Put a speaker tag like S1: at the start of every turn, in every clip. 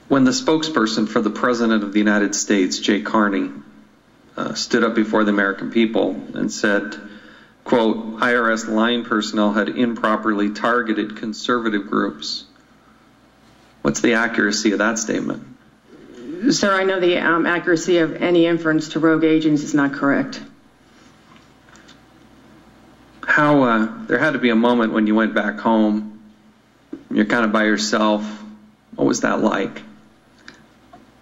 S1: When the spokesperson for the President of the United States, Jay Carney, stood up before the American people and said, quote, IRS line personnel had improperly targeted conservative groups. What's the accuracy of that statement?
S2: Sir, I know the accuracy of any inference to rogue agents is not correct.
S1: There had to be a moment when you went back home, you're kind of by yourself. What was that like?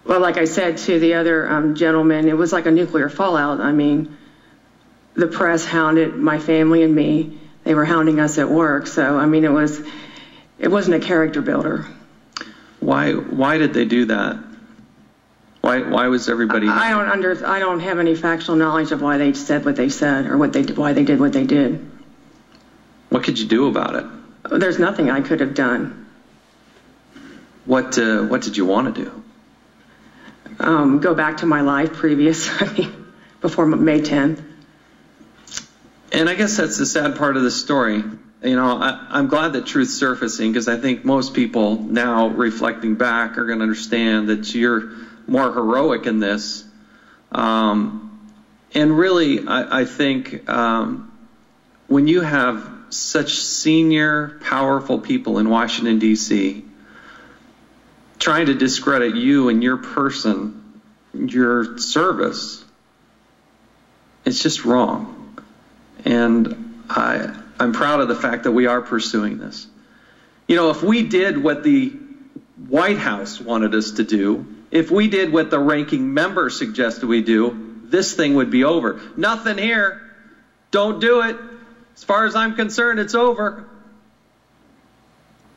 S2: Well, like I said to the other gentleman, it was like a nuclear fallout. I mean, the press hounded my family and me. They were hounding us at work. So, I mean, it wasn't a character builder.
S1: Why did they do that? Why was everybody?
S2: I don't have any factual knowledge of why they said what they said or why they did what they did.
S1: What could you do about it?
S2: There's nothing I could have done.
S1: What did you want to do?
S2: Go back to my life previous, before May 10th.
S1: And I guess that's the sad part of the story. You know, I'm glad that truth's surfacing, because I think most people now, reflecting back, are going to understand that you're more heroic in this. And really, I think when you have such senior, powerful people in Washington, D.C., trying to discredit you and your person, your service, it's just wrong. And I'm proud of the fact that we are pursuing this. You know, if we did what the White House wanted us to do, if we did what the ranking member suggested we do, this thing would be over. Nothing here. Don't do it. As far as I'm concerned, it's over.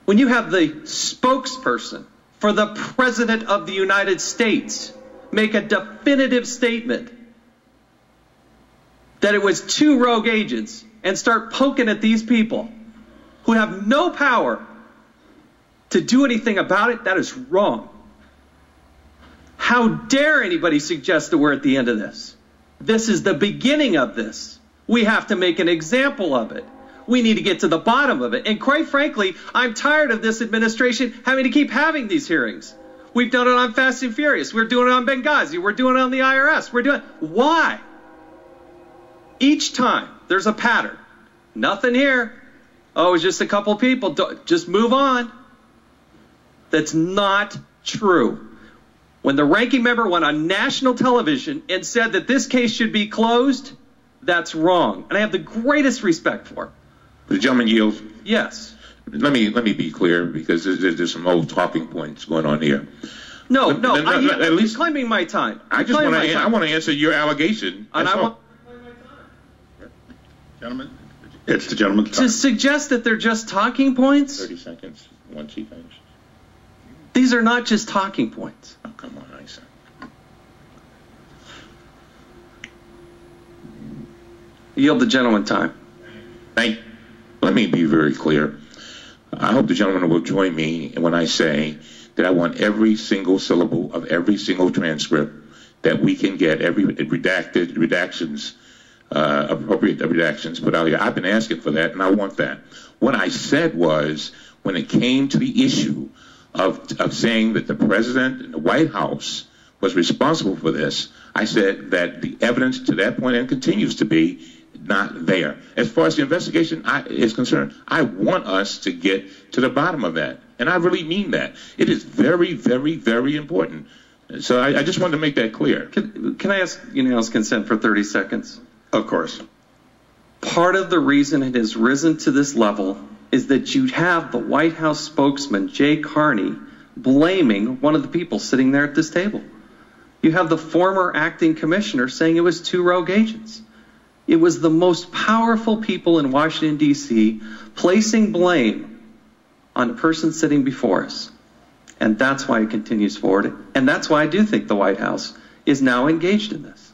S1: When you have the spokesperson for the President of the United States make a definitive statement that it was 2 rogue agents and start poking at these people who have no power to do anything about it, that is wrong. How dare anybody suggest that we're at the end of this? This is the beginning of this. We have to make an example of it. We need to get to the bottom of it. And quite frankly, I'm tired of this administration having to keep having these hearings. We've done it on Fast and Furious. We're doing it on Benghazi. We're doing it on the IRS. Why? Each time there's a pattern. Nothing here. Oh, it's just a couple people. Just move on. That's not true. When the ranking member went on national television and said that this case should be closed, that's wrong. And I have the greatest respect for him.
S3: The gentleman yields.
S1: Yes.
S3: Let me be clear, because there's some old talking points going on here.
S1: No, at least claiming my time.
S3: I want to answer your allegation.
S1: And I want.
S3: Gentlemen, it's the gentleman's time.
S1: To suggest that they're just talking points?
S3: 30 seconds once he finishes.
S1: These are not just talking points.
S3: Oh, come on, Isa.
S1: Yield the gentleman time.
S3: Let me be very clear. I hope the gentleman will join me when I say that I want every single syllable of every single transcript that we can get, every appropriate redactions put out here. I've been asking for that, and I want that. What I said was, when it came to the issue of saying that the president and the White House was responsible for this, I said that the evidence to that point, and continues to be, not there. As far as the investigation is concerned, I want us to get to the bottom of that. And I really mean that. It is very, very, very important. So I just wanted to make that clear.
S1: Can I ask unanimous consent for 30 seconds?
S3: Of course.
S1: Part of the reason it has risen to this level is that you have the White House spokesman, Jay Carney, blaming one of the people sitting there at this table. You have the former acting commissioner saying it was 2 rogue agents. It was the most powerful people in Washington, D.C. placing blame on the person sitting before us. And that's why it continues forward. And that's why I do think the White House is now engaged in this.